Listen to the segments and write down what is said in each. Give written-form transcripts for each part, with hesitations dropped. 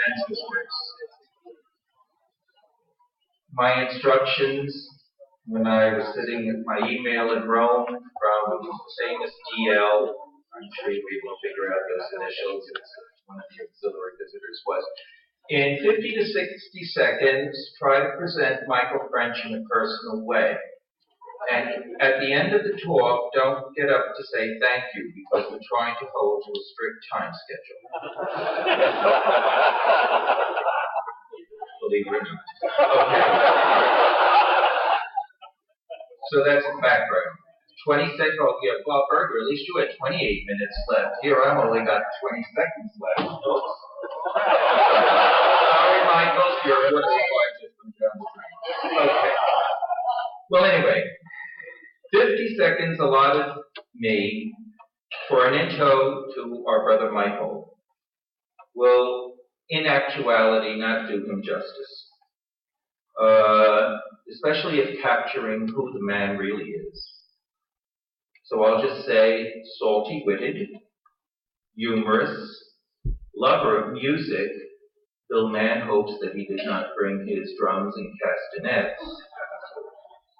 and sisters. My instructions when I was sitting at my email in Rome from famous DL, I'm sure you'll be able to figure out those initials, it's one of the auxiliary visitors was. In 50 to 60 seconds, try to present Michael French in a personal way. And at the end of the talk, don't get up to say thank you, because we're trying to hold to a strict time schedule. Believe it or not. Okay. So that's the background. 20 seconds, oh yeah, Bob Berger, at least you had 28 minutes left. Here I've only got 20 seconds left. Oops. Sorry, Michael, you're what I just went down the drain. Okay. Well, anyway, 50 seconds allotted me for an intro to our brother Michael will, in actuality, not do him justice. Especially if capturing who the man really is. So I'll just say, salty-witted, humorous, lover of music, though man hopes that he did not bring his drums and castanets. Of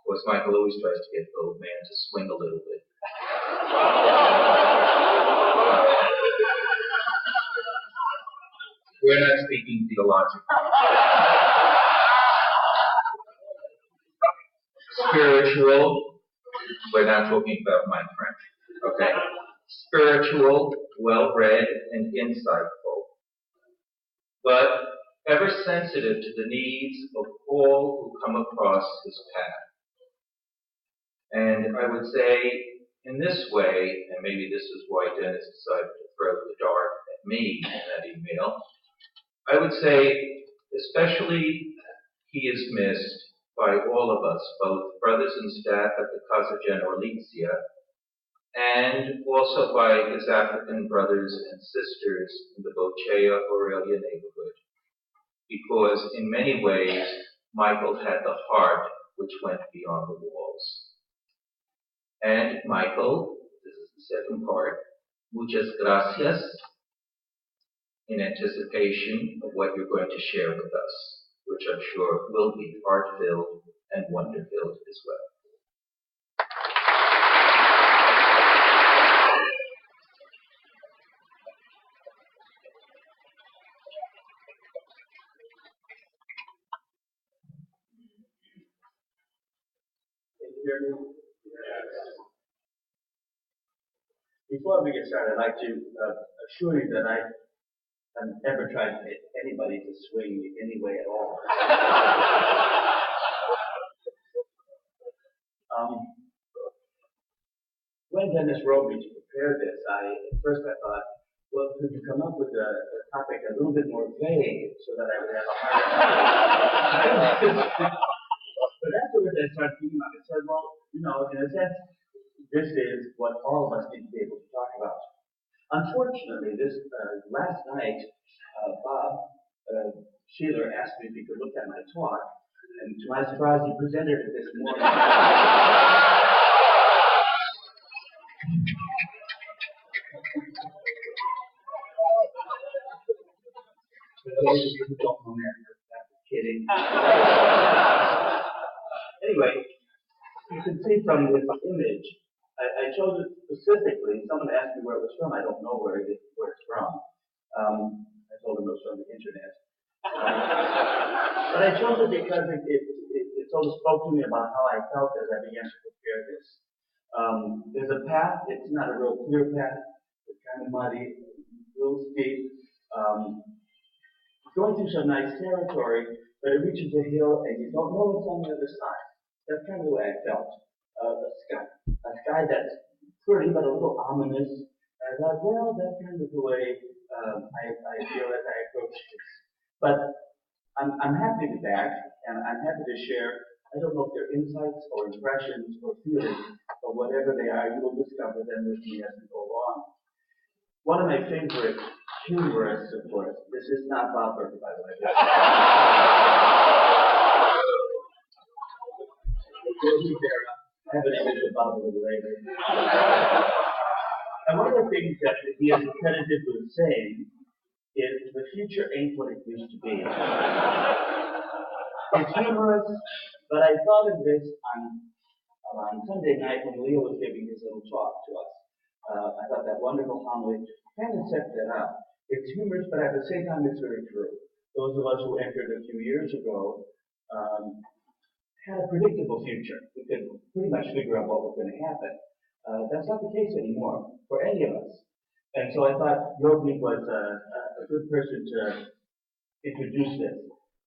course, Michael always tries to get the old man to swing a little bit. We're not speaking theologically. Spiritual, we're not talking about Mike French, okay? Spiritual, well-read, and insightful, but ever sensitive to the needs of all who come across his path. And I would say, in this way, and maybe this is why Dennis decided to throw the dart at me in that email, I would say, especially he is missed by all of us, both brothers and staff at the Casa Generalizia, and also by his African brothers and sisters in the Bochea Aurelia neighborhood, because in many ways, Michael had the heart which went beyond the walls. And Michael, this is the second part, muchas gracias, in anticipation of what you're going to share with us, which I'm sure will be heart-filled and wonder-filled as well. Before we get started, I'd like to assure you that I have never tried to get anybody to swing me any way at all. When Dennis wrote me to prepare this, at first I thought, well, could you come up with a topic a little bit more vague so that I would have a harder time? But afterwards I started thinking about it. I said, well, in a sense, this is what all of us need to be able to talk about. Unfortunately, this last night, Bob Sheeler asked me if he could look at my talk, and to my surprise, he presented it this morning. For those of you who don't know that was kidding. Anyway, you can see from this image, I chose it specifically. Someone asked me where it was from. I don't know where it's from. I told them it was from the internet. But I chose it because it sort of spoke to me about how I felt as I began to prepare this. There's a path. It's not a real clear path. It's kind of muddy, a little steep. Going through some nice territory, but it reaches a hill and you don't know what's on the other side. That's kind of the way I felt. A sky that's pretty but a little ominous. And I thought, well, that's kind of the way I feel as I approach this. But I'm happy to be back, and I'm happy to share. I don't know if they're insights or impressions or feelings, but whatever they are, you will discover them with me as we go along. One of my favorite humorists, of course, this is not Bob Berger, by the way. I have an image of Bob a little later. And one of the things that he is credited with saying is the future ain't what it used to be. It's humorous, but I thought of this on Sunday night when Leo was giving his little talk to us. I thought that wonderful homily kind of set that up. It's humorous, but at the same time, it's very true. Those of us who entered a few years ago had a predictable future. We could pretty much figure out what was going to happen. That's not the case anymore for any of us. And so I thought Yogi was a good person to introduce this.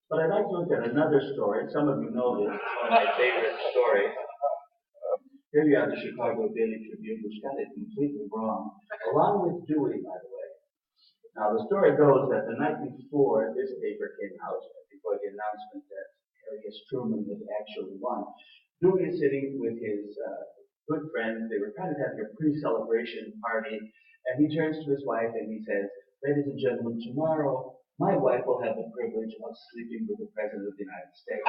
But I'd like to look at another story. Some of you know this, one of my favorite stories. Here you have the Chicago Daily Tribune, which got it completely wrong, along with Dewey, by the way. Now, the story goes that the night before this paper came out, before the announcement that Harry S. Truman had actually won, Dewey is sitting with his good friends. They were kind of having a pre-celebration party, and he turns to his wife and he says, "Ladies and gentlemen, tomorrow my wife will have the privilege of sleeping with the President of the United States."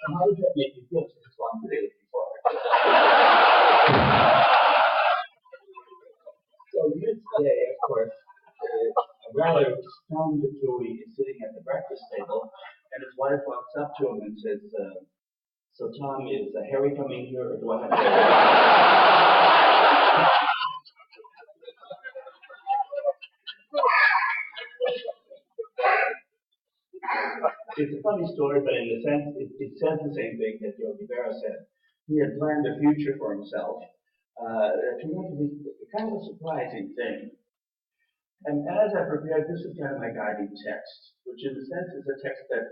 How does that make you feel since it's on the day before? So this day, of course, a rather stunned Dewey is sitting at the breakfast table, and his wife walks up to him and says, "So Tom, is Harry coming here, or do I have to?" It's a funny story, but in a sense, it says the same thing that Yogi Berra said. He had planned a future for himself. It turned out to be kind of a surprising thing. And as I prepared, this is kind of my guiding text, which in a sense is a text that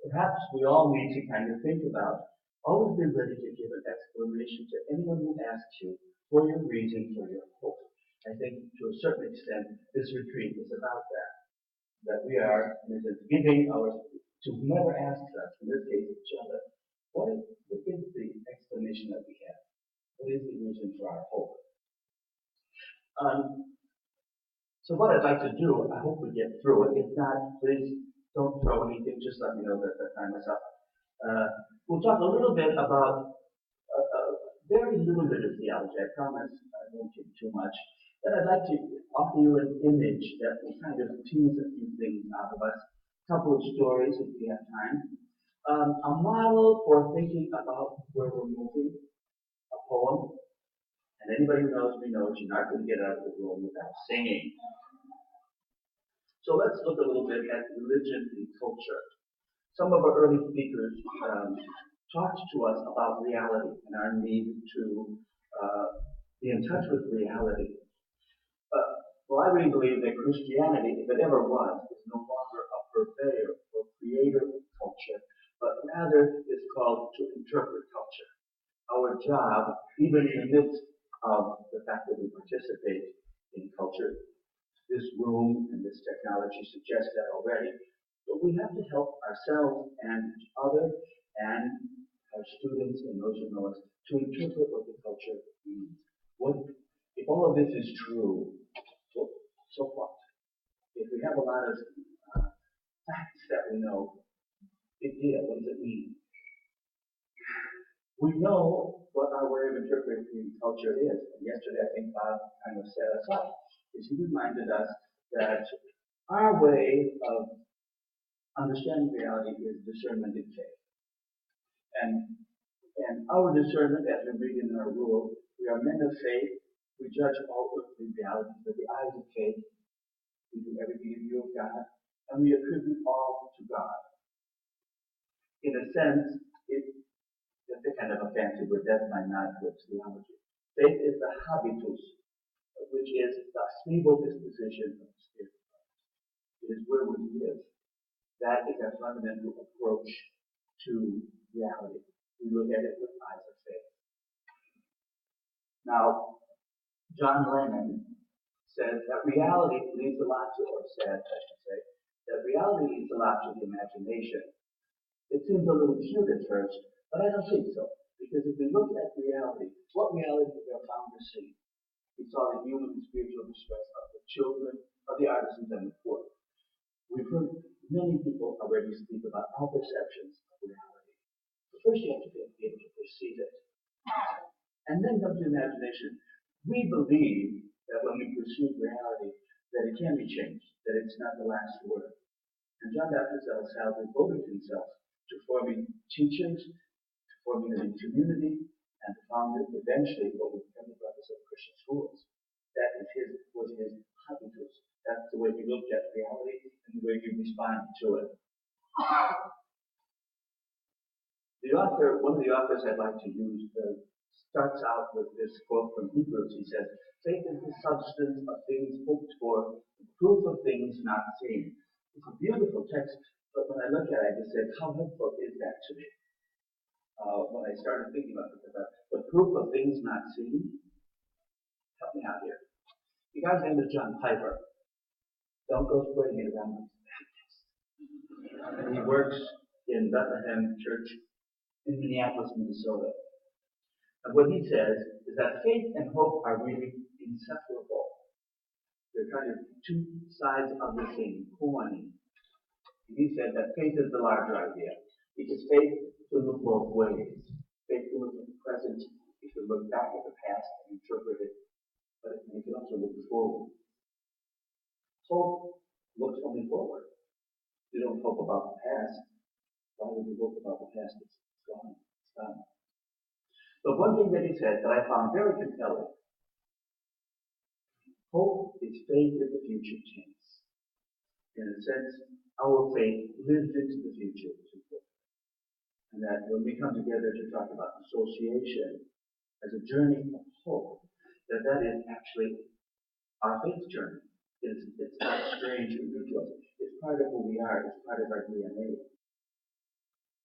perhaps we all need to kind of think about. Always be ready to give an explanation to anyone who asks you for your reason for your hope. I think to a certain extent, this retreat is about that. That we are, in a sense, giving our to whomever asks us, in this case each other, what is the explanation that we have? What is the reason for our hope? So what I'd like to do, I hope we get through it. If not, please don't throw anything, just let me know that the time is up. We'll talk a little bit about very little bit of theology, I promise I won't give too much. But I'd like to offer you an image that will kind of tease a few things out of us. A couple of stories if we have time. A model for thinking about where we're moving, a poem. And anybody who knows me knows you're not going to get out of the room without singing. So let's look a little bit at religion and culture. Some of our early speakers talked to us about reality and our need to be in touch with reality. Well, I really believe that Christianity, if it ever was, is no longer a purveyor or creator of culture, but rather is called to interpret culture. Our job, even in the midst of the fact that we participate in culture, this room and this technology suggest that already, but we have to help ourselves and each other and our students and those who know us to interpret what the culture means. If all of this is true, so what? If we have a lot of facts that we know, big deal, what does it mean? We know what our way of interpreting culture is. And yesterday, I think Bob kind of set us up. He reminded us that our way of understanding reality is discernment in faith. And our discernment, as we read in our rule, we are men of faith. We judge all earthly realities with the eyes of faith. We do everything in view of God, and we attribute all to God. In a sense, that's a kind of a fancy word. That's my non-Christian theology. Faith is the habitus, which is the stable disposition of the Spirit. It is where we live. That is our fundamental approach to reality. We look at it with eyes of faith. Now, John Lennon says that reality leaves a lot to, or said, I should say, that reality leaves a lot to the imagination. It seems a little cute at first, but I don't think so. Because if we look at reality, what reality did our founders see? We saw the human and spiritual distress of the children, of the artisans, and the poor. We've heard many people already speak about our perceptions of reality. But first you have to be able to perceive it. And then comes the imagination. We believe that when we perceive reality, that it can be changed, that it's not the last word. And John Baptist LaSalle devoted himself to forming teachers, to forming them in community, and founded eventually what would become the Brothers of Christian Schools. That was his habitus. That's the way he looked at reality and the way he responded to it. One of the authors I'd like to use, starts out with this quote from Hebrews. He says, "Faith is the substance of things hoped for, the proof of things not seen." It's a beautiful text, but when I look at it, I just said, how helpful is that to me? When I started thinking about this, the proof of things not seen, help me out here. The guy's name is John Piper. Don't go spreading it around. And he works in Bethlehem Church in Minneapolis, Minnesota. And what he says is that faith and hope are really inseparable. They're kind of two sides of the same coin. And he said that faith is the larger idea, because faith can look both ways. Faith can look at the present, it can look back at the past and interpret it, but it can also look forward. Hope looks only forward. We don't hope about the past. Why would we hope about the past? It's gone. It's done. But one thing that he said that I found very compelling, hope is faith in the future tense. In a sense, our faith lives into the future. And that when we come together to talk about association as a journey of hope, that is actually our faith journey. It's not strange or new to us. It's part of who we are. It's part of our DNA.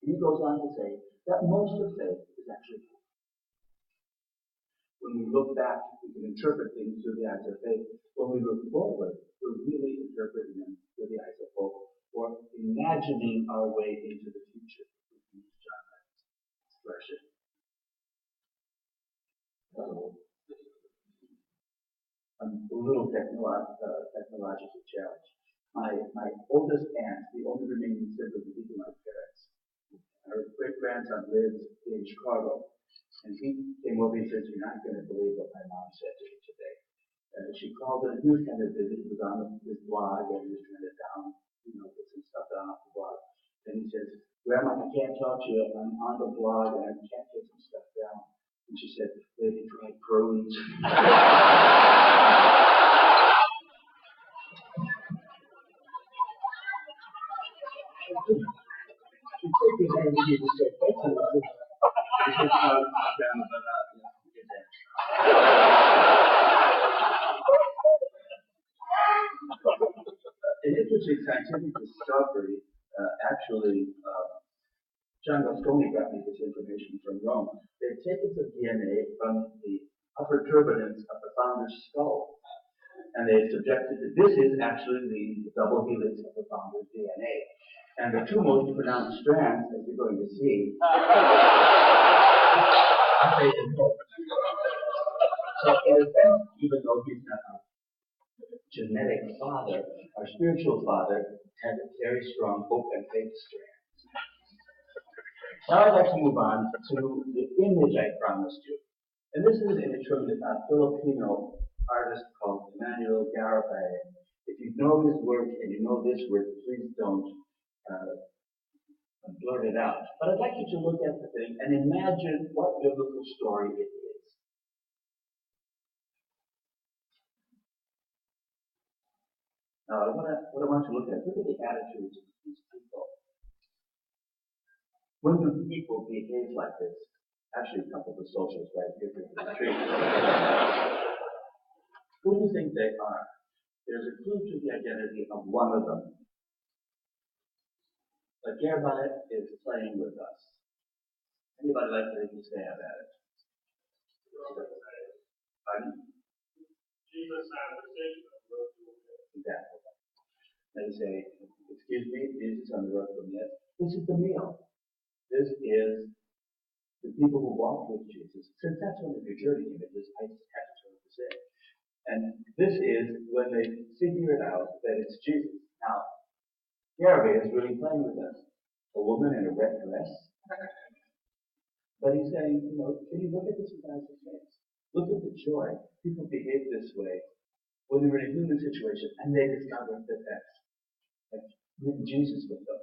And he goes on to say that most of faith is actually hope. When we look back, we can interpret things through the eyes of faith. When we look forward, we're really interpreting them through the eyes of hope, or imagining our way into the future. To use John Baptist's expression. A little technological challenge. My oldest aunt, the only remaining sibling of my parents, her great-grandson lives in Chicago. And he came over and said, "You're not going to believe what my mom said to me today." She called it, he was kind of busy, he was on his blog, and he was trying to put some stuff down off the blog. And he says, "Grandma, I can't talk to you, I'm on the blog, and I can't get some stuff down." And she said, "Lady dried prunes." She's thinking that we need to say thank you. An interesting scientific discovery, John Mosconi got me this information from Rome. They've taken some DNA from the upper turbinates of the founder's skull, and they've subjected it. This is actually the double helix of the founder's DNA. And the two most pronounced strands, as you're going to see, are faith and hope. So in a sense, even though he's not our genetic father, our spiritual father had a very strong hope and faith strands. Now I'd like to move on to the image I promised you. And this is an image from a Filipino artist called Emmanuel Garabay. If you know his work and you know this work, please don't blurt it out. But I'd like you to look at the thing and imagine what biblical story it is. Now, what I want you to look at the attitudes of these people. When do people behave like this? Actually, a couple of the socials right here in the street. Who do you think they are? There's a clue to the identity of one of them. But Garabay is playing with us. Anybody like to take a stab at it? Pardon? Jesus exactly. They say, "Excuse me, Jesus on the road from this." This is the meal. This is the people who walked with Jesus. Since that's one of your journey images, I just have to say. And this is when they figure it out that it's Jesus. Now, Garabay is really playing with us. A woman in a red dress. But he's saying, can you look at this guy's face? Look at the joy. People behave this way when they were in a human situation and they discovered that that's with Jesus with them.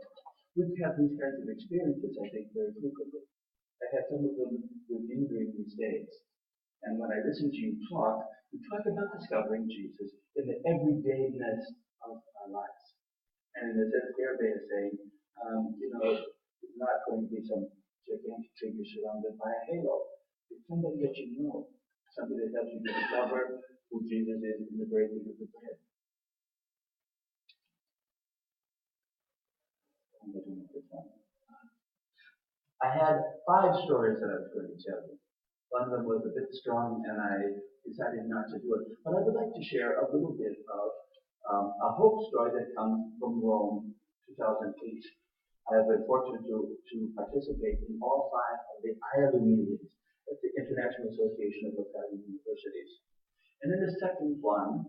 We have these kinds of experiences, I think, very frequently. I had some of them with you during these days. And when I listen to you talk about discovering Jesus in the everydayness of our lives. And as Fairbairn is saying, it's not going to be some gigantic figure surrounded by a halo. It's somebody that you know, somebody that helps you discover who Jesus is in the breaking of the bread. I had 5 stories that I was going to tell you. One of them was a bit strong, and I decided not to do it. But I would like to share a little bit of a hope story that comes from Rome, 2008. I have been fortunate to participate in all 5 of the ILU meetings at the International Association of Local Universities. And in the second one,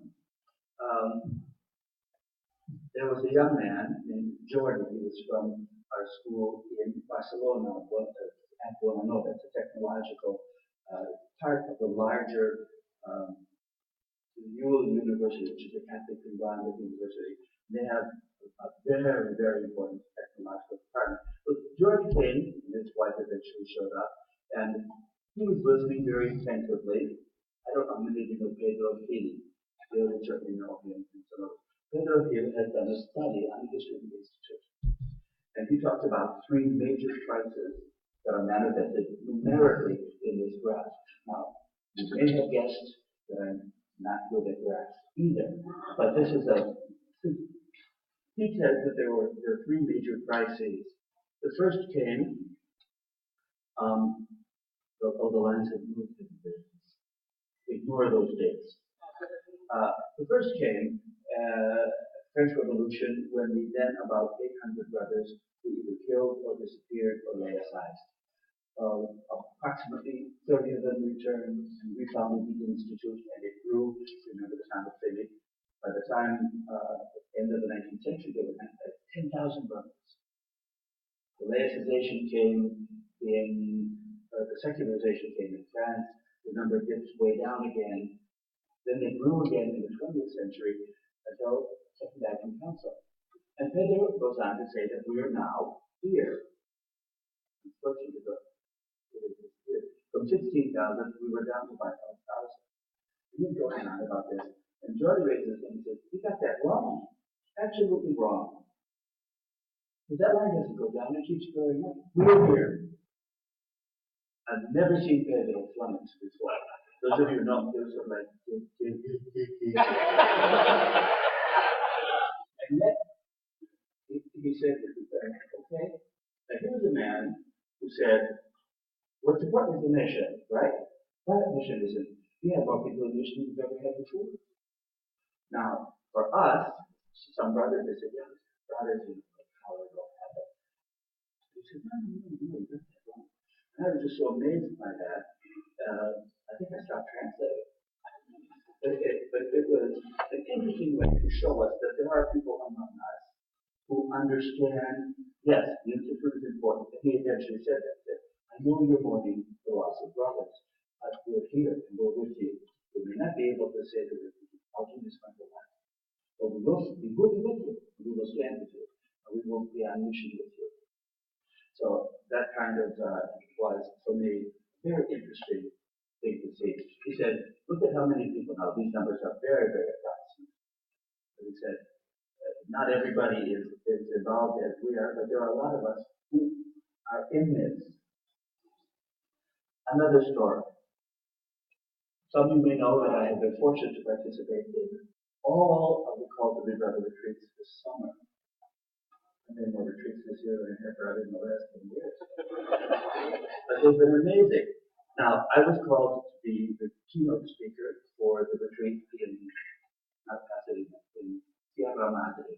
there was a young man named Jordan. He was from our school in Barcelona, Buonanova. That's a technological part of the larger Ewell University, which is a Catholic combined university. They have a very, very important technological department. But George came, and his wife eventually showed up, and he was listening very attentively. I don't know how many of you know Pedro Gil. You certainly know him. Pedro Gil has done a study on the history of the Institute. And he talks about 3 major crises that are manifested numerically in this graph. Now, you may have guessed that I'm not good at graphs either, but this is he says that there are 3 major crises. The first came, the lines have moved in business. Ignore those dates. The first came, French Revolution, when the then about 800 brothers were either killed or disappeared or laicized. Approximately 30 of them returned and refounded the Institute, and it grew. Remember the time of Philip. By the time end of the 19th century, there were 10,000 brothers. The laicization came the secularization came in France. The number dipped way down again. Then they grew again in the 20th century until Second Vatican Council. And Pedro goes on to say that we are now here. From 16,000, we were down to 5,000. He's going on about this. And George raises him and says, "You got that wrong. Absolutely wrong. But that line doesn't go down, it keeps growing up. We're here." I've never seen Pedro flummox before. Those of you who know, those are like, and yet, he said, okay, now here's a man who said, what's important is the mission, right? That mission isn't, we have more people in mission than we've ever had before. Now, for us, some brothers, they said, yeah, brothers, how do I go have it? He said, no, you got that wrong. And I was just so amazed by that. I think I stopped translating. But it was an interesting way to show us that there are people among us who understand, yes, the Institute is important. And he eventually said that I know you're mourning the loss of brothers, but we're here and we're with you. We may not be able to say that I'll do this for your life. But we will be with you. We will stand with you. And we will be on mission with you. So that kind of was, for me, very interesting thing to see. He said, look at how many people now, these numbers are very, very approximate. But he said, not everybody is involved as we are, but there are a lot of us who are in this. Another story. Some of you may know that I have been fortunate to participate in all of the Call to Be Brother retreats this summer. I made more retreats this year than I have ever in the last 10 years. But they've been amazing. Now, I was called to be the keynote speaker for the retreat in Sierra Madre.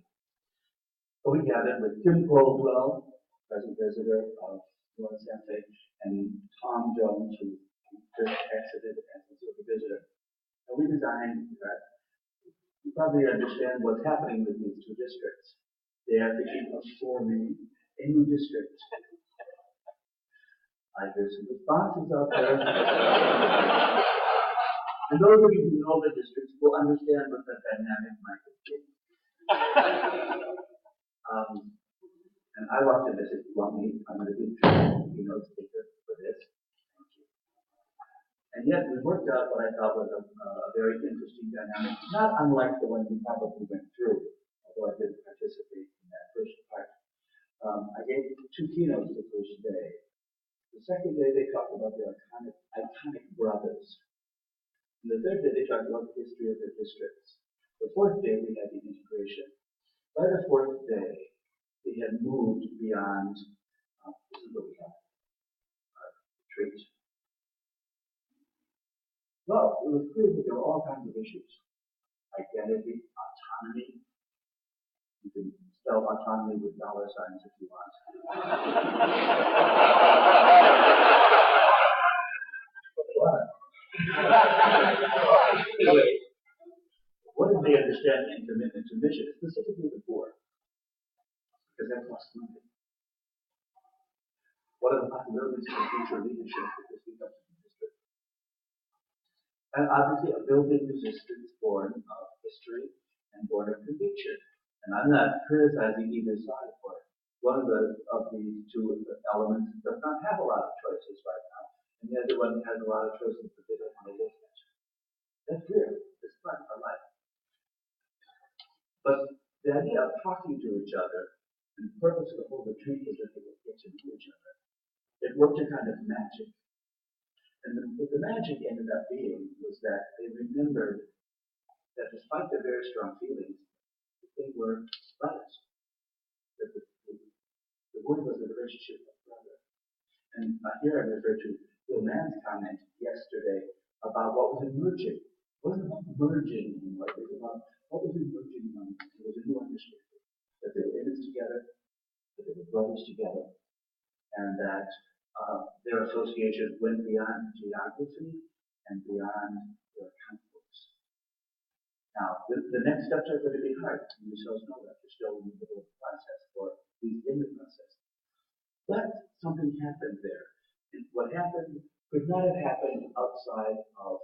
We gathered with Tim Caldwell, present visitor of North Santa, and Tom Jones, who just exited as a visitor. And we designed that. You probably understand what's happening with these 2 districts. They are thinking of forming a new district. I hear some responses out there. And those of you who know the districts will understand what the dynamic might be. And I walked in and said, you want me? I'm going to be the keynote speaker for this. Thank you. And yet we worked out what I thought was a very interesting dynamic, not unlike the one we probably went through, although I didn't participate in that first part. I gave 2 keynotes the first day. The second day they talked about their iconic brothers. And the third day they talked about the history of their districts. The fourth day we had the integration. By the fourth day, they had moved beyond, this is what we have, our retreat. Well, it was clear that there were all kinds of issues. Identity, autonomy. You can spell autonomy with dollar signs if you want. What? Anyway, what did they understand in commitment to mission, specifically the poor? Because that costs money. What are the possibilities for future leadership if this becomes a district? And obviously, a built-in resistance born of history and born of conviction. And I'm not criticizing either side for it. One of these 2 elements does not have a lot of choices right now, and the other one has a lot of choices that they don't want to look at. That's real. It's part of our life. But the idea of talking to each other, and the purpose of the whole retreat was that they would get to know each other. It worked a kind of magic. And what the magic ended up being was that they remembered that despite their very strong feelings, that they were brothers. That the word was the relationship of brother. And here I refer to Bill Mann's comment yesterday about what was emerging. It wasn't about merging anymore. It was about what was emerging among them. It was a new understanding. That they were in this together, that they were brothers together, and that their association went beyond geography and beyond their conflicts. Now, the next steps are going to be hard. You yourselves know that. You're still in the middle of the process, or at least in the process. But something happened there. And what happened could not have happened outside of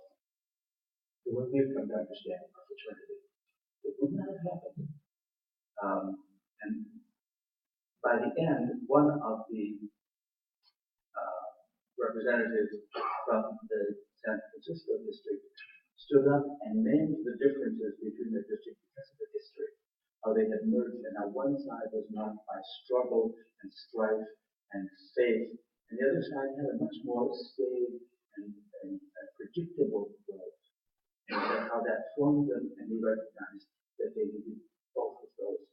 what we have come to understand of fraternity. It would not have happened. And by the end, one of the representatives from the San Francisco district stood up and named the differences between the district because of the history, how they had merged, and how one side was marked by struggle and strife and faith, and the other side had a much more staid and predictable growth. And how that formed them, and he recognized that they needed both of those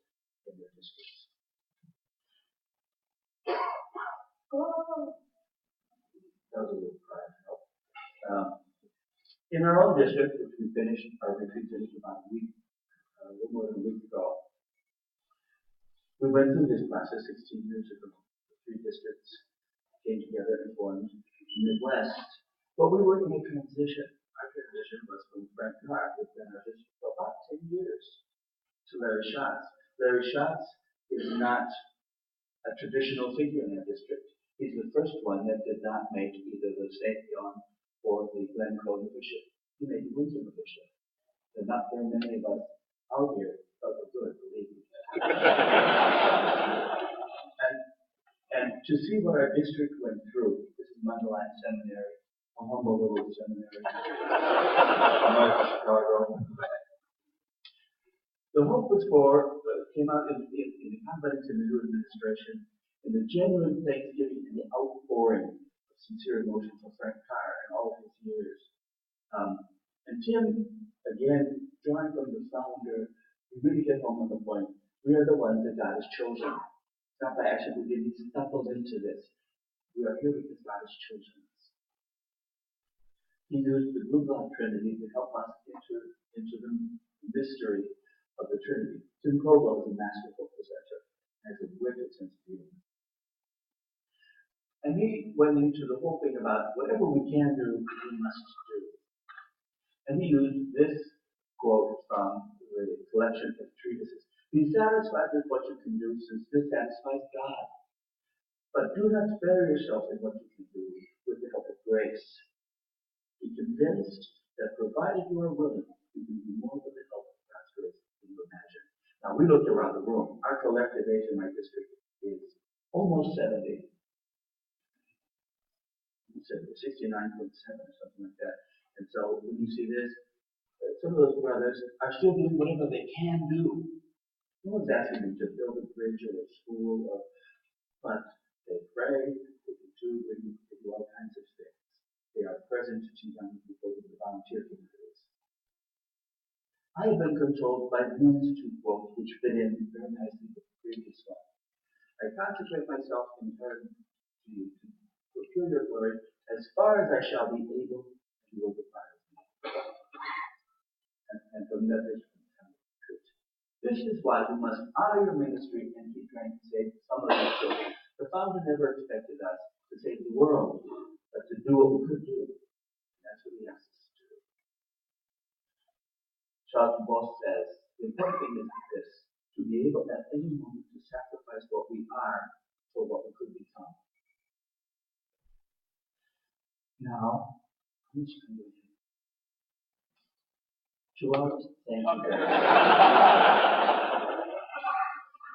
in their districts. That was a little cry of help. In our own district, which we finished, our retreat finished about a little more than a week ago, we went through this process 16 years ago. The 3 districts came together and formed the Midwest. But we were in a transition. Our transition was from Frank Carr, who's been our district for about 10 years, to Larry Schatz. Larry Schatz is not a traditional figure in our district. He's the first one that did not make either the St. John or the Glen Cone bishop. He made the Windsor bishop. There are not very many of us out here, but we're good, believe me. and to see what our district went through, this is Mundelein Seminary, a humble little seminary, north of Chicago. The hope was came out in the confidence in the new administration, in the genuine thanksgiving and the outpouring of sincere emotion for Frank Carr and all of his years. And Tim, again, drawing from the founder, we really hit home on the point. We are the ones that God has chosen. It's not by accident we didn't stumble into this. We are here because God has chosen us. He used the Blue Blood Trinity to help us enter into the mystery of the Trinity. Tim Koval is a masterful presenter, has a wicked sense of humor. And he went into the whole thing about whatever we can do, we must do. And he used this quote from the collection of treatises. Be satisfied with what you can do, since this satisfies God. But do not spare yourself in what you can do with the help of grace. Be convinced that provided you are willing, you can do more with the help of God's grace than you imagine. Now, we looked around the room. Our collective age in my district is almost 70. You said 69.7 or something like that. And so when you see this, some of those brothers are still doing whatever they can do. No one's asking them to build a bridge or a school, but they pray, they do all kinds of things. They are present to young people in the volunteer communities. I have been controlled by these two quotes, which fit in very nicely with the previous one. I consecrate myself in turn to you to fulfill your glory as far as I shall be able to will the fire. And from that is truth. This is why we must honor your ministry and keep trying to save some of your children. The founder never expected us to save the world, but to do what we could do. And that's what he asks us to do. Charles Boss says, the important thing is this, to be able at any moment to sacrifice what we are for what we could become. Now, I'm just going to thank you.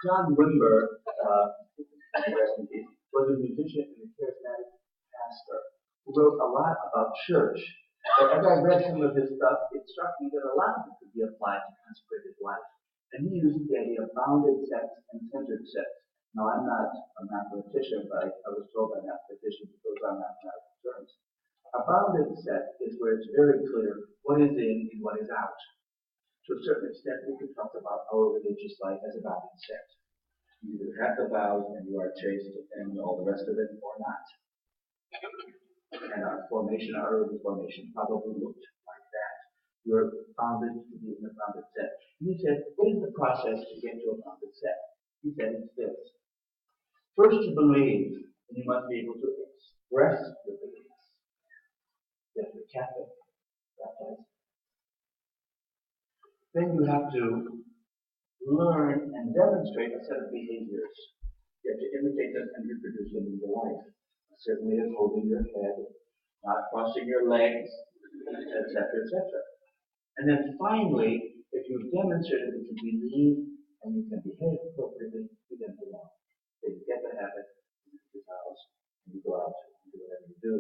John Wimber, was a musician and a charismatic pastor who wrote a lot about church. But as I read some of his stuff, it struck me that a lot of it could be applied to consecrated life. And he used the idea of bounded sex and centered sex. Now, I'm not a mathematician, but I was told by mathematicians it goes on mathematical terms. A bounded set is where it's very clear what is in and what is out. To a certain extent, we can talk about our religious life as a bounded set. You either have the vows and you are chaste and all the rest of it, or not. And our formation, our early formation, probably looked like that. You're bounded to be in a bounded set. And he said, what is the process to get to a bounded set? He said, it's this. First, you believe, and you must be able to express your beliefs. You have to be Catholic, baptized. Then you have to learn and demonstrate a set of behaviors. You have to imitate them and reproduce them in your life. Certainly of holding your head, not crossing your legs, etc., etc. And then finally, if you've demonstrated that you believe and you can behave appropriately, you then belong. Then you get the habit, you make your vows, and you go out and do whatever you do.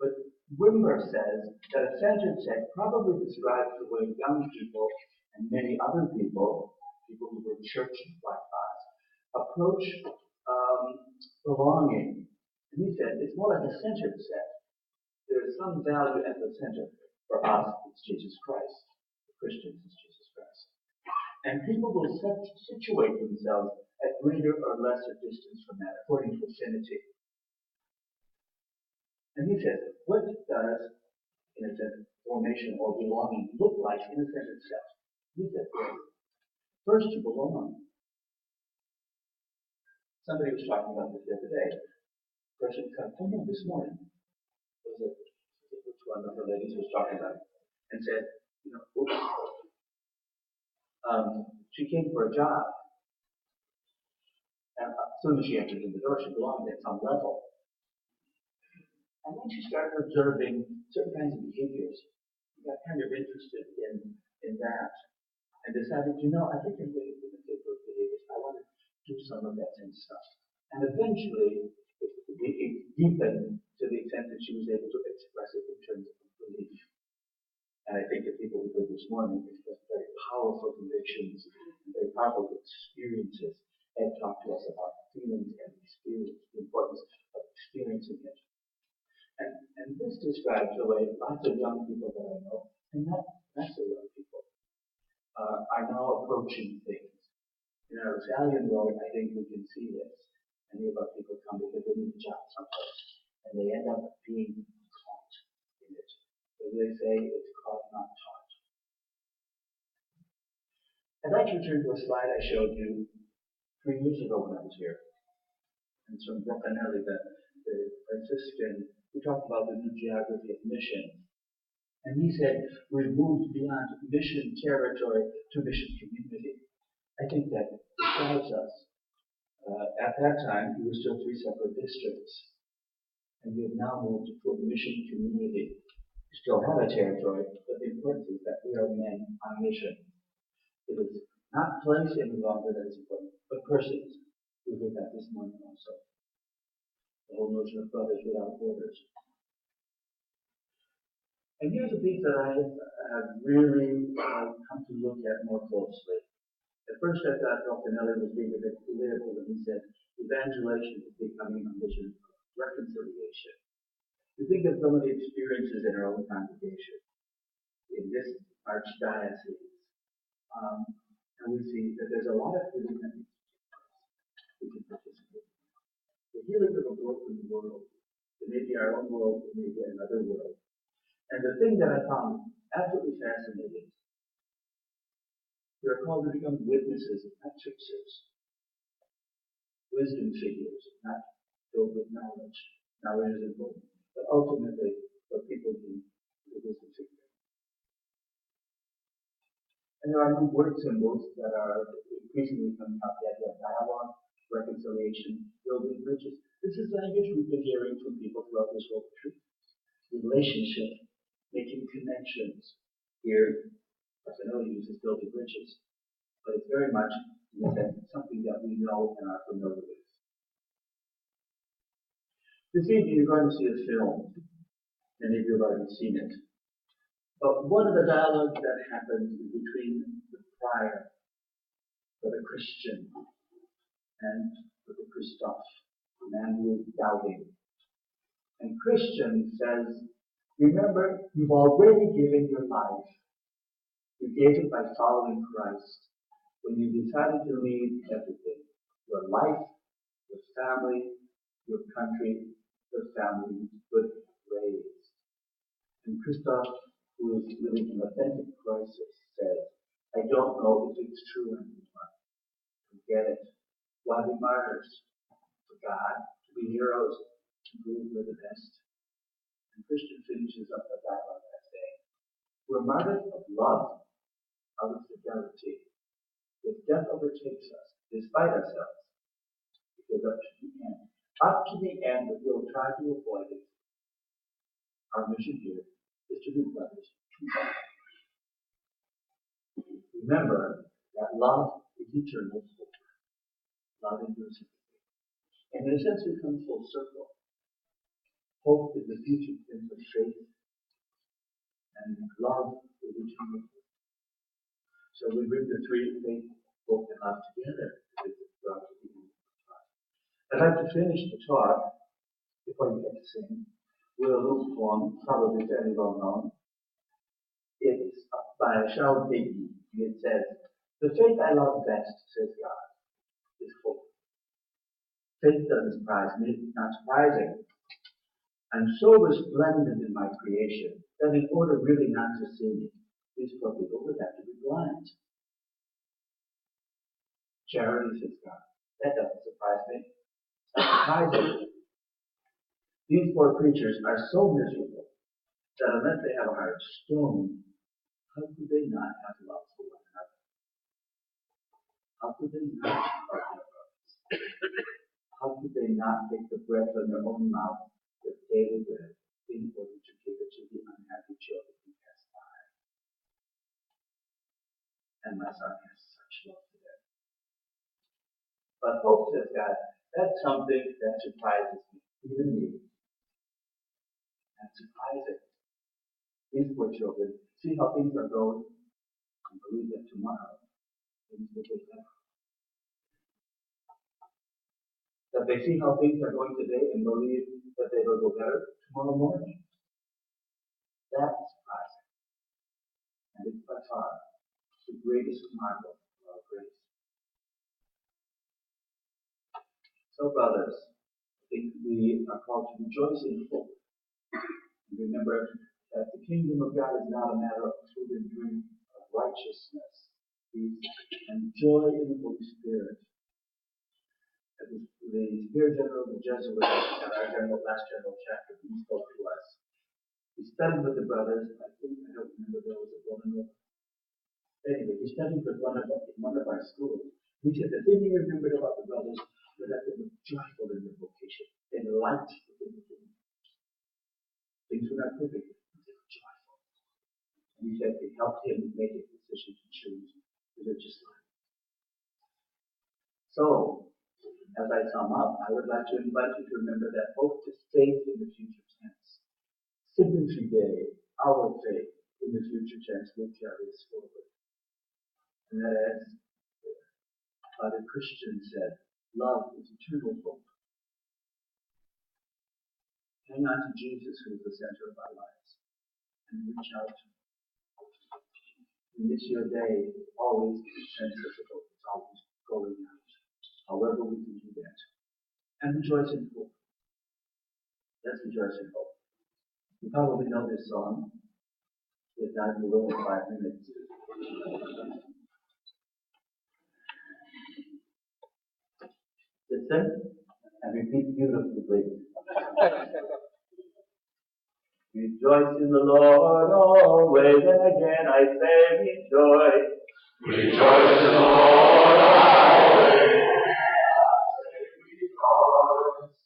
But Wimber says that a centered sex probably describes the way young people and many other people who were churches like us, approach belonging. And he said it's more like a centered set. There is some value at the center. For us, it's Jesus Christ. For Christians, it's Jesus Christ. And people will situate themselves at greater or lesser distance from that, according to affinity. And he says, what does, in a sense, formation or belonging look like in a centered set? He said, first you belong. Somebody was talking about this the other day. A person come to me this morning. Was it which one of the ladies was talking about it? And said, she came for a job. And as soon as she entered in the door, she belonged at some level. And then she started observing certain kinds of behaviors. She got kind of interested in that. And decided, I think I'm going to imitate those behaviors. I want to do some of that same stuff. And eventually, it deepened to the extent that she was able to express it in terms of belief. And I think the people who heard this morning expressed very powerful convictions and very powerful experiences and talked to us about feelings and experience, the importance of experiencing it. And this describes the way lots of young people that I know, and not so young people, are now approaching things. In our Italian world, I think we can see this. Many of our people come because they need a job someplace, and they end up being caught in it. As they say, it's caught, not taught. I'd like to return to a slide I showed you 3 years ago when I was here. And it's from Broccanelli, the Franciscan, who talked about the new geography of mission. And he said, we've moved beyond mission territory to mission community. I think that describes us. At that time, we were still 3 separate districts. And we have now moved to a mission community. We still have a territory, but the importance is that we are men on mission. It is not place any longer that is important, but persons. We heard that this morning also. The whole notion of brothers without borders. And here's a piece that I have really come to look at more closely. At first I thought Dolfinelli was being a bit political when he said evangelization is becoming a mission of reconciliation. We think of some of the experiences in our own congregation, in this archdiocese, and we see that there's a lot of healing that needs to take place. We can participate. The healing of a broken world. It may be our own world, it may be another world. And the thing that I found absolutely fascinating, we are called to become witnesses, not fixers. Wisdom figures, not filled with knowledge. Knowledge is important. But ultimately, what people need is a wisdom figure. And there are new word symbols that are increasingly coming up. The idea of dialogue, reconciliation, building bridges. This is language we've been hearing from people throughout this whole retreat. Relationship, making connections. Here, Dolfinelli uses building bridges. But it's very much, in a sense, something that we know and are familiar with. This evening you're going to see a film. Many of you have already seen it. But one of the dialogues that happens is between the prior, the Christian, and the Christoph, the man who is doubting. And Christian says, remember, you've already given your life. You gave it by following Christ. When you decided to leave everything, your life, your family, your country, the family you could have raised. And Christoph, who is living an authentic crisis, says, I don't know if it's true anymore. Forget it. Why be martyrs? For God, to be heroes, to believe we're the best. And Christian finishes up the dialogue by saying, we're martyrs of love, out of fidelity. If death overtakes us, despite ourselves, it goes up to the end. Up to the end, that we'll try to avoid it. Our mission here is to be brothers. Remember that love is eternal hope. Love endures. And in a sense, we come full circle. Hope is the future sense of faith, and love is eternal hope. So we bring the three, faith, hope, and love together. I'd like to finish the talk, before we get to sing, with a little poem, probably fairly well known. It's by Charles Peyton. It says, the faith I love best, says God, is hope. Faith doesn't surprise me, it's not surprising. I'm so resplendent in my creation that in order really not to see me, these poor people would have to be blind. Charity, says God, that doesn't surprise me. It's not surprising. These poor creatures are so miserable that unless they have a heart of stone, how could they not have love for one another? How could they not love their brothers? How could they not take the breath from their own mouth with daily bread in order to give it to the unhappy children who pass by? And my son has such love for them. But hope, says God, that's something that surprises me, even me. That's surprising. These poor children see how things are going and believe that tomorrow things will get better. That they see how things are going today and believe that they will go better tomorrow morning. That's surprising. And it's by far the greatest marvel of our grace. So, brothers, I think we are called to rejoice in hope. And remember that the kingdom of God is not a matter of food and drink, of righteousness, peace, and joy in the Holy Spirit. The Spirit General of the Jesuits at our last general chapter, he spoke to us. He studied with the brothers. I don't remember there was a woman. Anyway, he studied with one of our schools. He said the thing he remembered about the brothers was that they were joyful in their vocation. They liked what they were doing. Things were not perfect, but they were joyful. and he said it helped him make a decision to choose religious life. So, as I sum up, I would like to invite you to remember that hope is faith in the future tense. Signature Day, our faith in the future tense will carry us forward. And that as Father Christian said, love is eternal hope. Hang on to Jesus, who is the center of our lives, and reach out. In this your day, always centrifugal. It's always going out. However we can do that. And rejoice in hope. Let's rejoice in hope. You probably know this song. It's not in the room in 5 minutes. Listen and repeat beautifully, please. Rejoice in the Lord always, and again I say rejoice. Rejoice in the Lord always.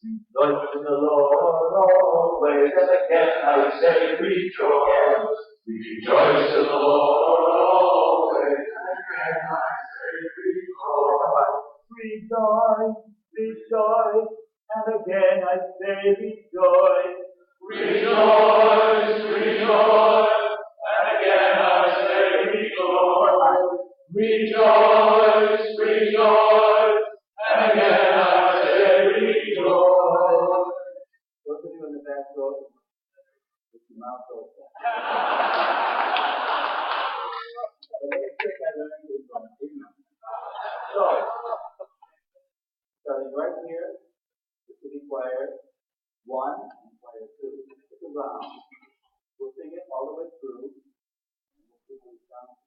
Rejoice in the Lord always, and again I say rejoice. Rejoice in the Lord always. And again I say rejoice. Rejoice, rejoice, and again I say rejoice. Rejoice, rejoice, and again I say rejoice. Rejoice, rejoice, and again I say rejoice. Those of you in the back row, with your mouth open. So, starting right here, the city choir 1 and choir 2. It's a round. We'll sing it all the way through. And we'll see how it sounds.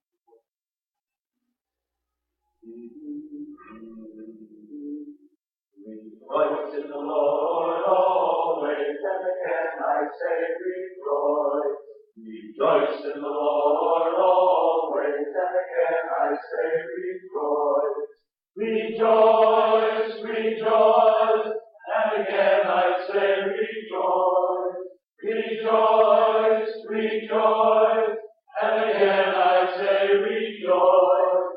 Rejoice in the Lord always, and again I say rejoice. Rejoice in the Lord always, and again I say rejoice. Rejoice, rejoice, and again I say rejoice. Rejoice, rejoice, and again I say rejoice.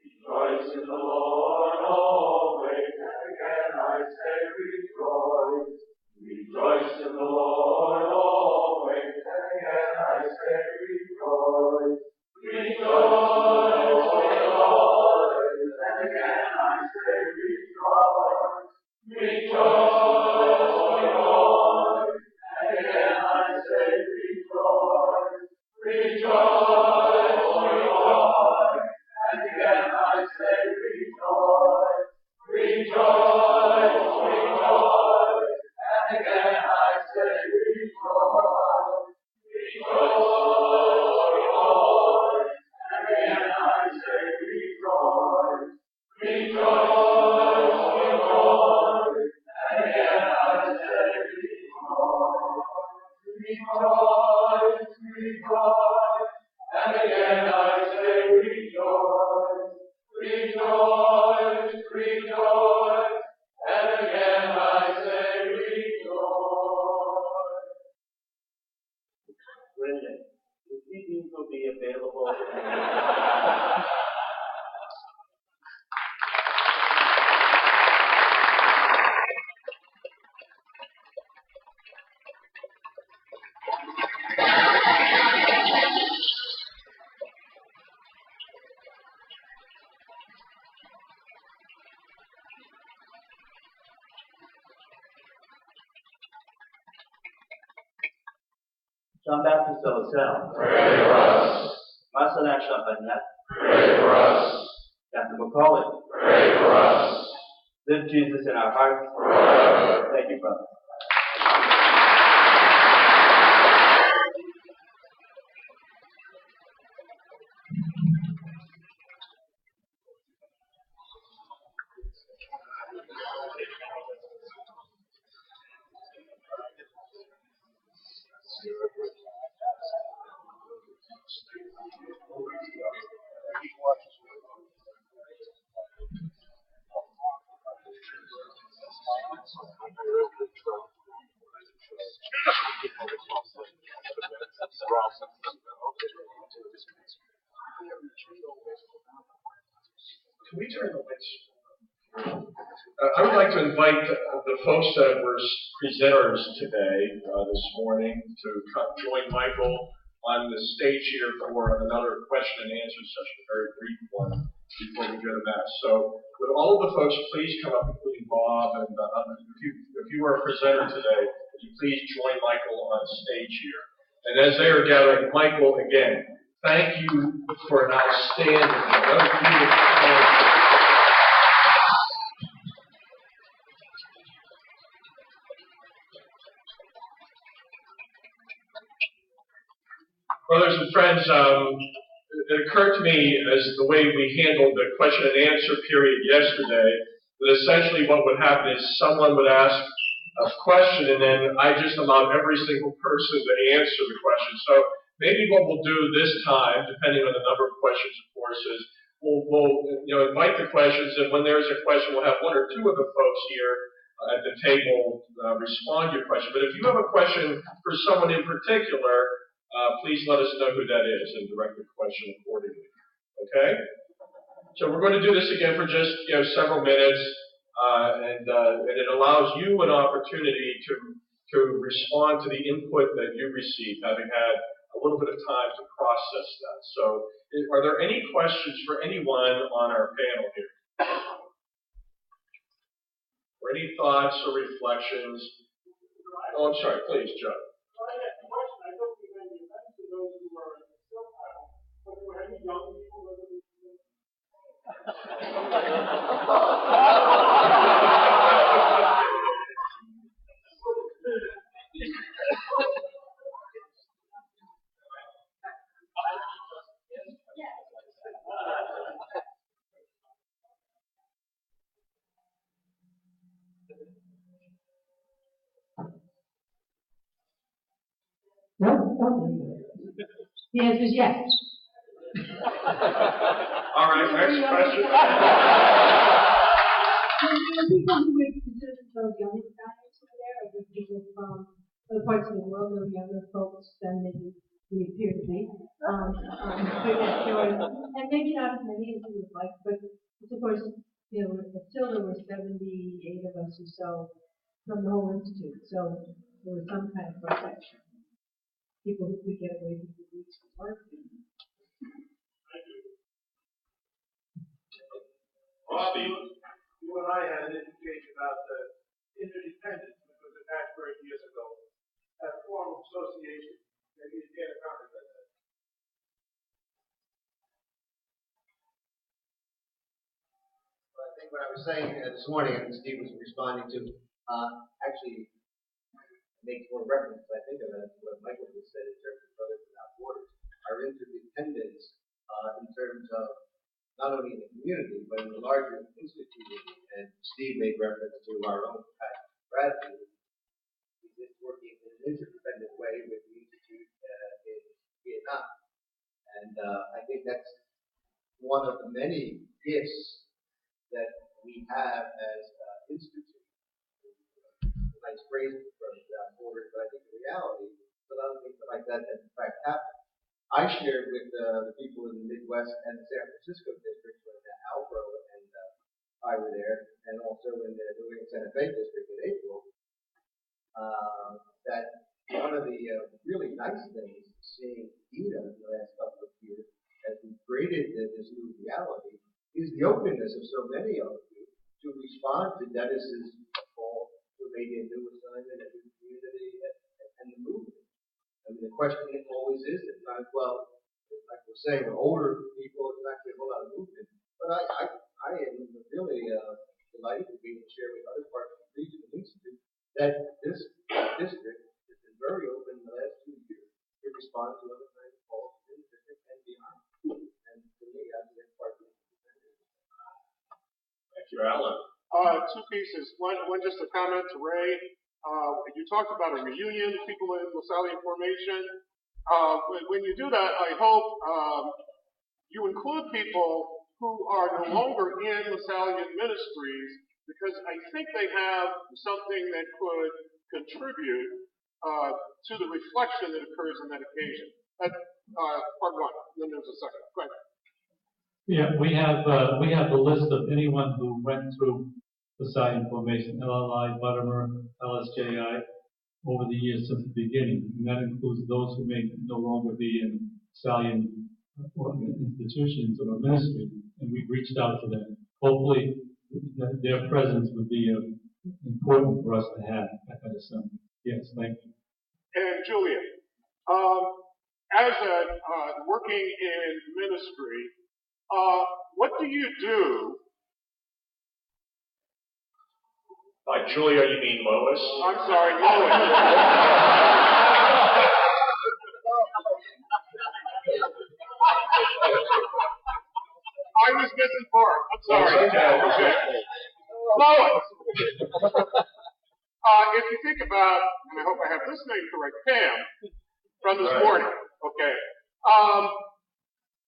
Rejoice in the Lord always, and again I say rejoice. Rejoice in the Lord always, and again I say rejoice. Rejoice, rejoice, and again I say rejoice. Rejoice, rejoice, and again I say rejoice. Rejoice, rejoice, and again I say rejoice. Rejoice, rejoice, and again I say rejoice. Rejoice, rejoice, and again I say rejoice. Rejoice, rejoice, and again I say rejoice. Rejoice, rejoice, and again I say rejoice. Rejoice, rejoice, and again I say rejoice. Brilliant. The CDs will be available. Jean-Baptiste Lassalle. Pray for us. Marcelin Champagnat. Pray for us. Dr. Macaulay. Pray for us. Live Jesus in our hearts. Forever. Thank you, brother. Ross. Can we turn the lights? I would like to invite the folks that were presenters today, this morning, to come join Michael on the stage here for another question and answer session, a very brief one, before we go to Mass. So, would all of the folks please come up, including Bob, and if you are a presenter today, would you please join Michael on stage here? And as they are gathering, Michael, again, thank you for an outstanding. Brothers and friends, it occurred to me as the way we handled the question and answer period yesterday, that essentially what would happen is someone would ask a question and then I just allowed every single person to answer the question. So maybe what we'll do this time, depending on the number of questions, of course, is we'll invite the questions, and when there's a question, we'll have one or two of the folks here at the table respond to your question. But if you have a question for someone in particular, please let us know who that is and direct the question accordingly. Okay? So we're going to do this again for just several minutes, and it allows you an opportunity to respond to the input that you received, having had a little bit of time to process that. So, are there any questions for anyone on our panel here? Or any thoughts or reflections? Oh, I'm sorry. Please, Joe. The answer is yes. All right, next question. People who would consider themselves younger guys over there, or the people from other parts of the world, or younger folks than we appear to be. And maybe not as many as we would like, but of course, there were 78 of us or so from the whole institute, so there was some kind of protection. People who could get away with the weeks of work. Bobby, you and I had an indication about the interdependence, which was attached 30 years ago, as a form of association. Maybe you can't comment on that. Well, I think what I was saying this morning, and Steve was responding to, actually makes more reference, I think, of what Michael just said in terms of Brothers Without Borders. Our interdependence in terms of not only in the community, but in the larger institute, and Steve made reference to our own strategy, is working in an interdependent way with the institute in Vietnam. And I think that's one of the many gifts that we have as institute. Nice phrase from Borders, but I think in reality, a lot of things like that in fact happen. I shared with the people in the Midwest and the San Francisco district when Alvaro and I were there, and also in the New England Santa Fe district in April, that one of the really nice things seeing Ida in the last couple of years as we created this new reality is the openness of so many of you to respond to Dennis's call to maybe a new assignment, a new community, and the movement. I mean, the question always is at times, well, like we're saying, we're older people, there's not a whole lot of movement. But I am really delighted to be able to share with other parts of the region and institute that this district has been very open in the last 2 years to respond to other kinds of calls in the district and beyond. And to me, I think that's part of it. Thank you, Alan. Two pieces. One, just a comment to Ray. You talked about a reunion, people in LaSallian formation. When you do that, I hope you include people who are no longer in LaSallian ministries, because I think they have something that could contribute to the reflection that occurs on that occasion. That's part one. Then there's a second. Go ahead. Yeah, we have a list of anyone who went through the Scion Formation, LLI, Buttermer, LSJI, over the years since the beginning. And that includes those who may no longer be in Stallion institutions or ministry. And we've reached out to them. Hopefully, their presence would be important for us to have at that assembly. Yes, thank you. And Julia, as working in ministry, what do you do? By Julia, you mean Lois? I'm sorry, Lois. I was missing part. I'm sorry. Okay. Lois. If you think about, and I hope I have this name correct, Pam, from this morning, okay?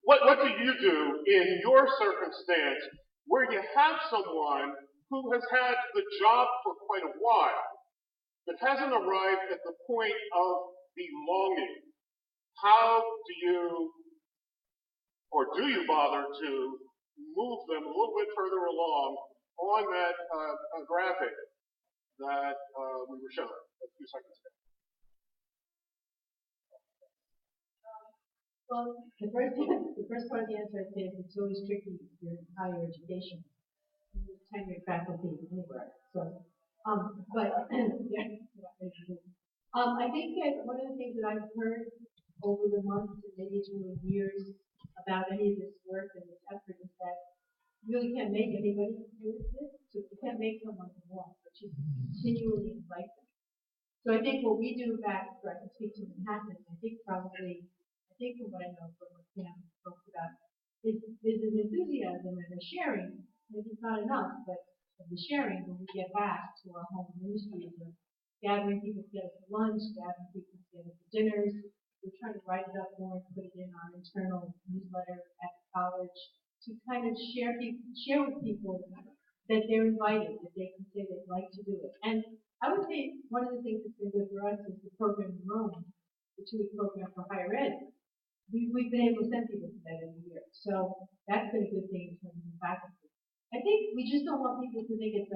What do you do in your circumstance where you have someone who has had the job for quite a while, but hasn't arrived at the point of belonging? How do you, or do you bother to move them a little bit further along on that graphic that we were showing a few seconds ago? Well, the first part of the answer I'd say is it's always tricky if you're in higher education, tenured faculty anywhere. So, but yeah, I think that one of the things that I've heard over the months and maybe even the years about any of this work and this effort is that you really can't make anybody do this. So you can't make someone belong, but you continually invite them. So I think what we do back, where I can speak to Manhattan, I think from what I know from what Pam spoke about, is an enthusiasm and a sharing. Maybe it's not enough, but of the sharing when we get back to our home ministries of gathering people together for lunch, gathering people together for dinners. We're trying to write it up more and put it in our internal newsletter at the college to kind of share with people that they're invited, that they can say they'd like to do it. And I would say one of the things that's been good for us is the program in Rome, the 2-week program for higher ed. We've been able to send people to that every year. So that's been a good thing in terms of faculty. I think we just don't want people to think it's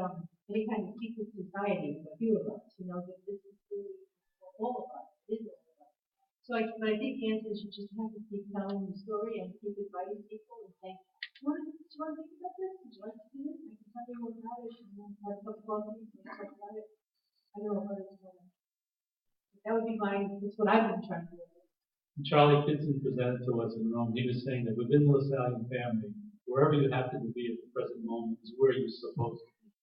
any kind of secret society of a few of us, that this is really for all of us. It is all of us. So but I think the answer is you just have to keep telling the story and keep inviting people and saying, do you want to think about this? Would you like to do this? I can tell you more about it. And then have some coffee and talk about it. I don't know what it's going to. That would be that's what I've been trying to do. Charlie Kitson presented to us in Rome. He was saying that within the LaSallian family, wherever you happen to be at the present moment is where you're supposed to be.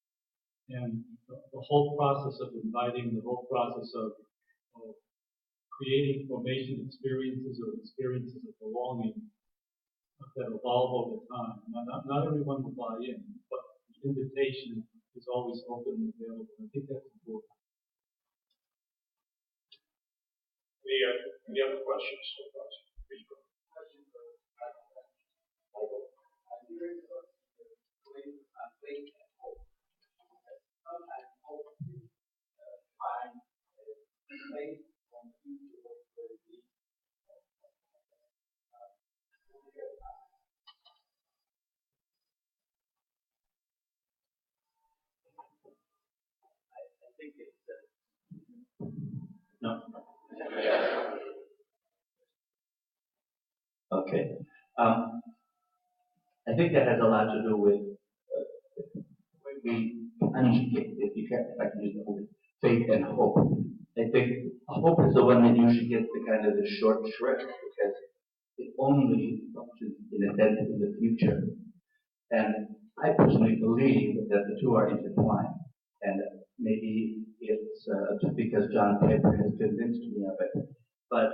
And the whole process of inviting, the whole process of creating formation experiences or experiences of belonging that evolve over time. Not everyone will buy in, but the invitation is always open and available. I think that's important. Any other questions? Please go. I think it's no. Okay. I think that has a lot to do with if I can use the word, faith and hope. I think hope is the one that usually gets the kind of the short shrift because it only functions in a sense in the future. And I personally believe that the two are intertwined. And maybe it's just because John Piper has convinced me of it. But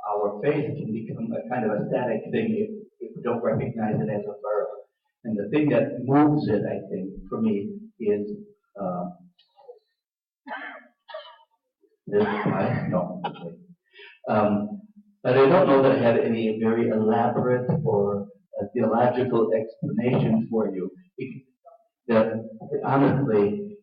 our faith can become a kind of a static thing if we don't recognize it as a verb. And the thing that moves it, I think, for me, is but I don't know that I have any very elaborate or theological explanation for you. That honestly,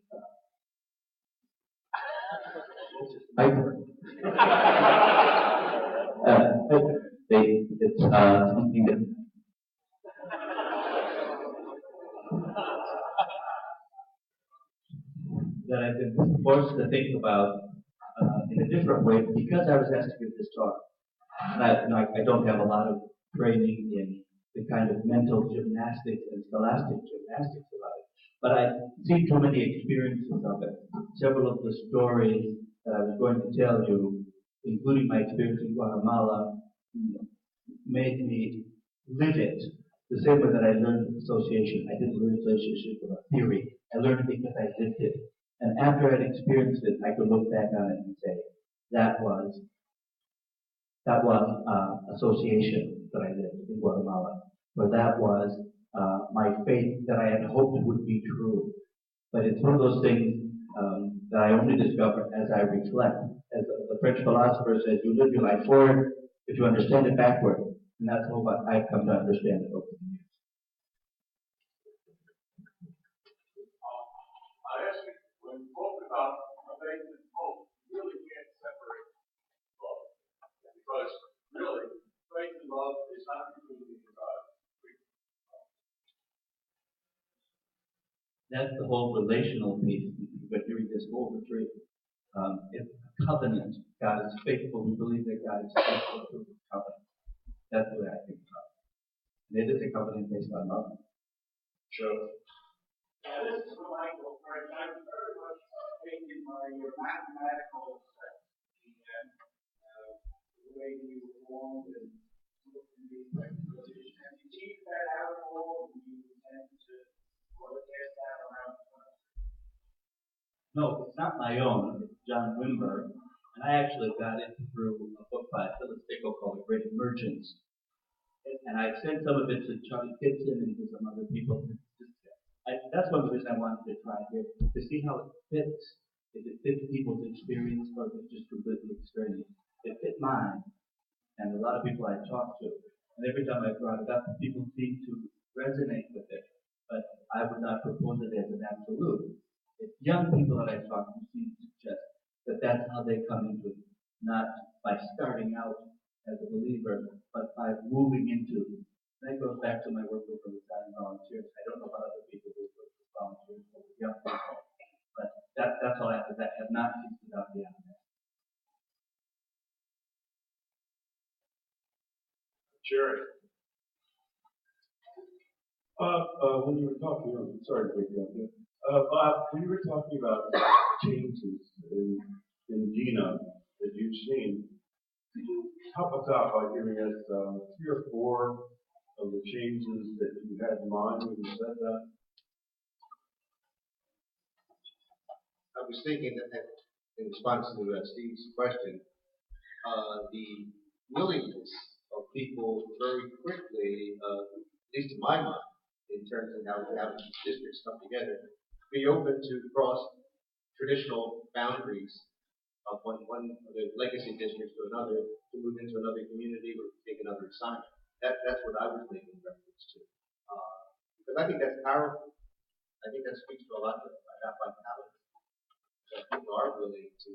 it's something that I've been forced to think about in a different way because I was asked to give this talk. And I don't have a lot of training in the kind of mental gymnastics and scholastic gymnastics about it. But I've seen too many experiences of it. Several of the stories that I was going to tell you, including my experience in Guatemala, made me live it. The same way that I learned association, I didn't learn association from a theory. I learned it because I lived it. And after I'd experienced it, I could look back on it and say, that was association that I lived in Guatemala, or that was my faith that I had hoped would be true. But it's one of those things that I only discover as I reflect. As the French philosopher says, you live your life forward, but you understand it backward. And that's how I've come to understand it over the years. I ask you, when you talk about faith and hope, you really can't separate both. Because really, faith and love is not between God. That's the whole relational piece. But during this whole retreat, it's a covenant. God is faithful. We believe that God is faithful to his covenant. That's the way I think about it. And it is a covenant based on love. Sure. This is Michael French. I'm very much taken by your mathematical sense and the way you formed and looked at these positions. Have you teased that out at all? Do you intend to broadcast that around the country? No, it's not my own. It's John Wimber. And I actually got it through a book by Phyllis Dicko called The Great Emergence. And I sent some of it to Charlie Kitson and to some other people. That's one of the reasons I wanted to try here, to see how it fits. If it fits people's experience or if it's just completely experience. It fit mine and a lot of people I talked to. And every time I brought it up, people seem to resonate with it. But I would not propose it as an absolute. It's young people that I talk to seem to suggest that that's how they come into it, not by starting out as a believer, but by moving into it. That goes back to my work with the Italian volunteers. I don't know about other people who work with volunteers or with young people, but that's all I have. That have not figured out beyond that. Jerry. When you were talking, sorry to break you up here. Bob, when you were talking about changes in genome that you've seen, could you help us out by giving us 3 or 4 of the changes that you had in mind when you said that? I was thinking that in response to Steve's question, the willingness of people very quickly, at least in my mind, in terms of how districts come together, be open to cross traditional boundaries of one of the legacy districts to another, to move into another community or take another assignment. That's what I was making reference to. Because I think that's powerful. I think that speaks to a lot of that vitality. That people are willing to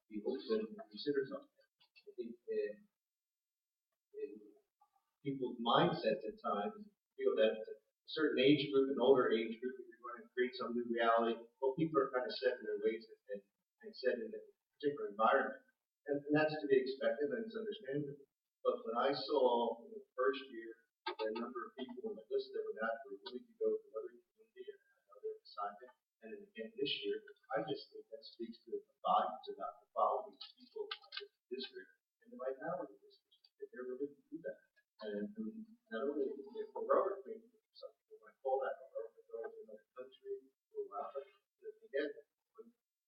be open and consider something. I think in people's mindsets at times feel that a certain age group, an older age group, if you're going to create some new reality, well, people are kind of set in their ways and set in a particular environment. And that's to be expected and it's understandable. But when I saw in the first year the number of people on the list that were not willing to go to another community or another assignment, and then again this year, I just think that speaks to the volumes about the quality of people in this district and the vitality of this district, that they're willing to do that. And not only if the heroic thing, some people might call that heroic, but go to another country or allow them to get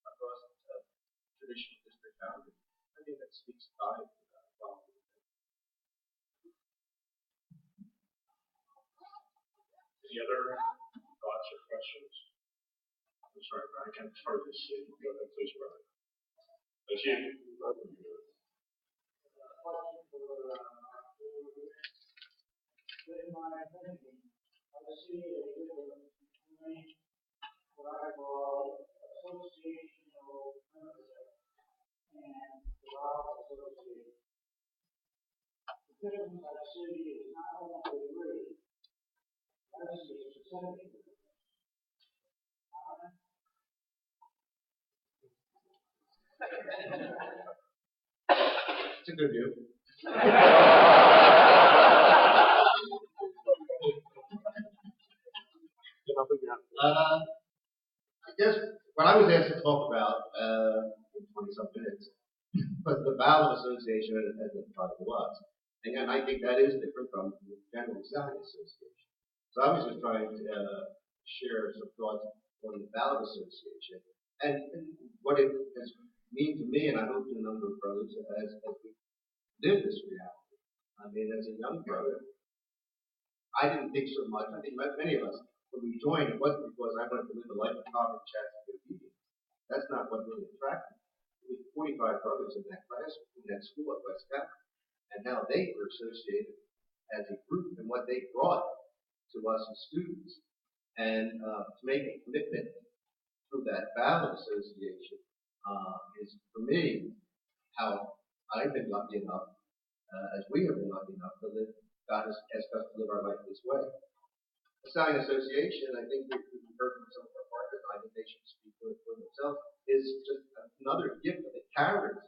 across traditional district boundaries. I think that speaks volumes about the quality. Any other thoughts or questions? I'm sorry, Brian, I can't hardly see. Go ahead, please, Brian. That's you. In my thinking, I see a difference between what I call associational membership and devout association. citizens of the city is not only agree, that is the society. It's a good view. I guess what I was asked to talk about in 20-some minutes was the ballot association as it probably was. And I think that is different from the general Italian association. So I was just trying to share some thoughts on the ballot association and what it has mean to me, and I hope to a number of brothers as we live this reality. I mean, as a young brother, I didn't think so much. I think many of us, when we joined, it wasn't because I wanted to live a life of poverty, chastity, and obedience. That's not what really attracted me. There were 45 brothers in that class, in that school at West Catholic, and how they were associated as a group and what they brought to us as students. And to make a commitment through that ballot association is, for me, how I've been lucky enough, as we have been lucky enough to live. God has asked us to live our life this way. The Italian Association, I think we've heard from some of our partners, and I think they should speak for themselves, is just another gift of the character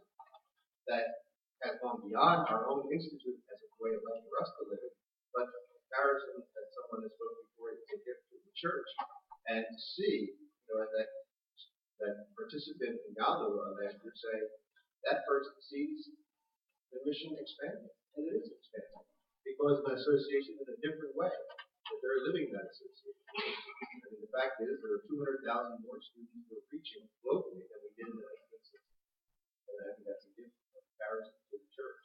that has gone beyond our own institute as a way of life for us to live it, but the comparison that someone has spoken before is a gift to the church. And to see, that participant in Galdo last year say that person sees the mission expanding, and it is expanding because of the association in a different way that they're living that association. I mean, the fact is there are 200,000 more students who are preaching globally than we did in the 1960s, and I think that's a gift of comparison to the church.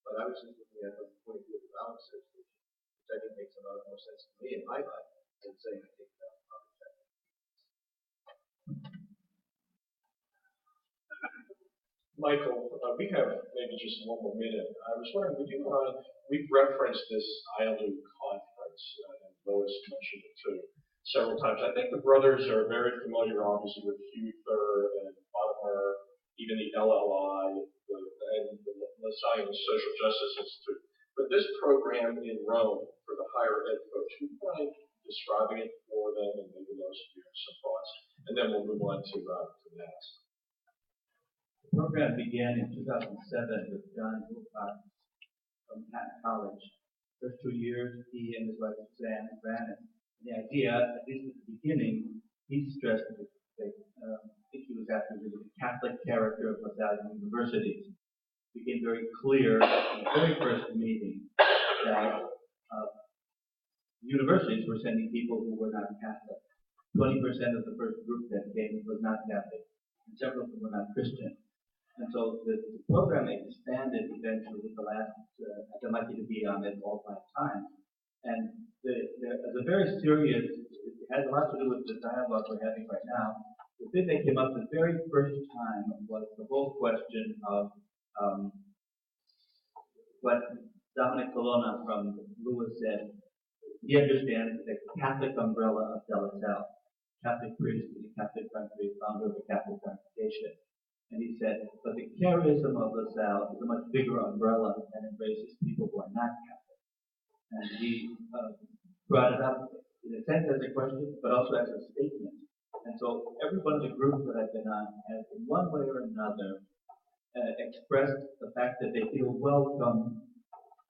But I was just looking at the point of view of the Ballot Association, which I think makes a lot more sense to me in my life than saying I think about poverty. Michael, we have maybe just one more minute. I was wondering, would you mind, we've referenced this ILU conference, and Lois mentioned it too, several times. I think the brothers are very familiar, obviously, with Huther and Bottomer, even the LLI, and the Messiah Social Justice Institute. But this program in Rome for the higher ed folks, would you mind describing it for them and maybe those of you have some thoughts? And then we'll move on to Mass. The program began in 2007 with John Wilcox from Patton College. First 2 years, he and his wife Suzanne ran it. And the idea, at least at the beginning, he stressed that I think he was after the Catholic character of LaSalle University. It became very clear in the very first meeting that universities were sending people who were not Catholic. 20% of the first group that came was not Catholic, and several of them were not Christian. And so the program expanded eventually with the last, I've been lucky to be on it all 5 times. And there's a very serious, it has a lot to do with the dialogue we're having right now. The thing that came up the very first time was the whole question of what Dominic Colonna from Lewis said. He understands the Catholic umbrella of De La Salle, Catholic priest in a Catholic country, founder of a Catholic congregation. And he said, but the charism of LaSalle is a much bigger umbrella and embraces people who are not Catholic. And he brought it up in a sense as a question, but also as a statement. And so every one of the groups that I've been on has, in one way or another, expressed the fact that they feel welcome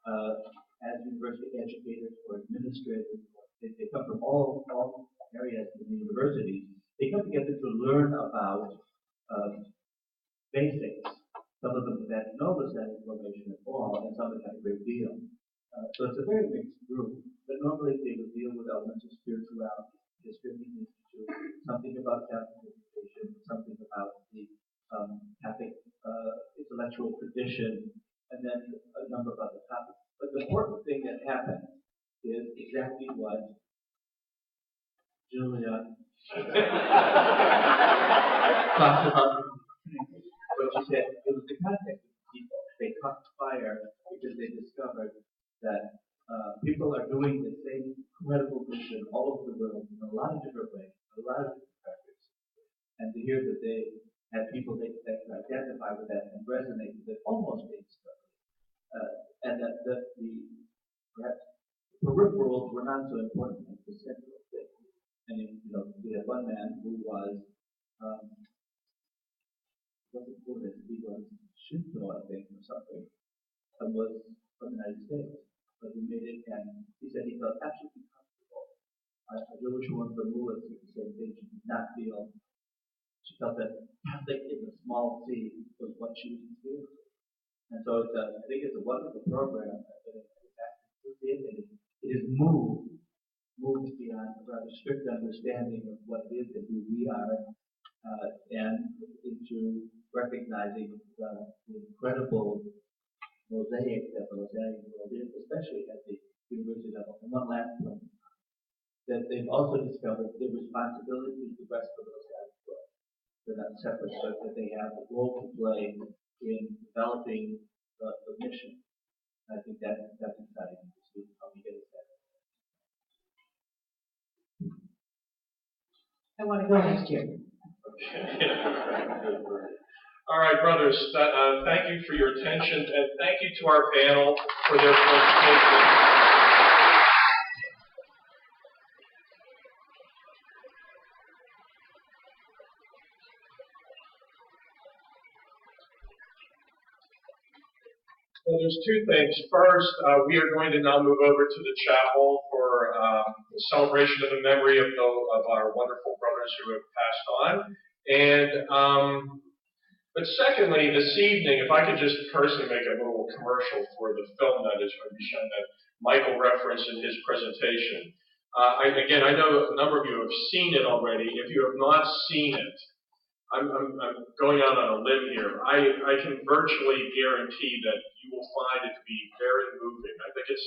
as university educators or administrators. They come from all areas in the university. They come together to learn about basics. Some of them had no LaSalle information at all, and some of them had a great deal. So it's a very mixed group, but normally they would deal with elements of spirituality, history of the institute, something about Catholic education, something about the Catholic intellectual tradition, and then a number of other topics. But the important thing that happened is exactly what Julia talked about. But she said it was the context of people. They caught fire because they discovered that people are doing the same incredible mission all over the world in a lot of different ways, a lot of different countries. And to hear that they had people that could identify with that and resonate with it almost instantly. And that the aren't so important as the central thing. And, we had one man who was, wasn't Buddhist, he was Shinto, I think, or something, and was from the United States. But he made it, and he said he felt absolutely comfortable. A Jewish woman from Lewis did the same thing. She did not feel, she felt that Catholic in the small C was what she was experiencing. And so I think it's a wonderful program that it is moved beyond a rather strict understanding of what it is that who we are, and into recognizing the incredible mosaic that the Mosaic world is, especially at the university level. And one last point, that they've also discovered the responsibility of the rest of the Mosaic world. They're not separate, but that they have a role to play in developing the mission. I think that's exciting to see how we get it there. I want to go next year. All right, brothers, thank you for your attention, and thank you to our panel for their presentation. Well, there's two things. First, we are going to now move over to the chapel for the celebration of the memory of our wonderful brothers who have passed on. But secondly, this evening, if I could just personally make a little commercial for the film that is going to be shown that Michael referenced in his presentation. I know a number of you have seen it already. If you have not seen it, I'm going out on a limb here. I can virtually guarantee that you will find it to be very moving. I think it's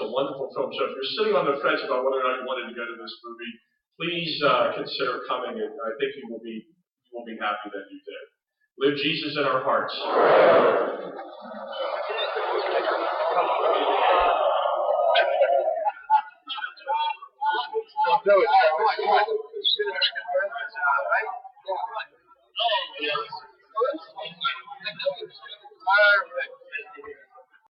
a wonderful film. So if you're sitting on the fence about whether or not you wanted to go to this movie, please consider coming. And I think you will be happy that you did. Live Jesus in our hearts. Do it.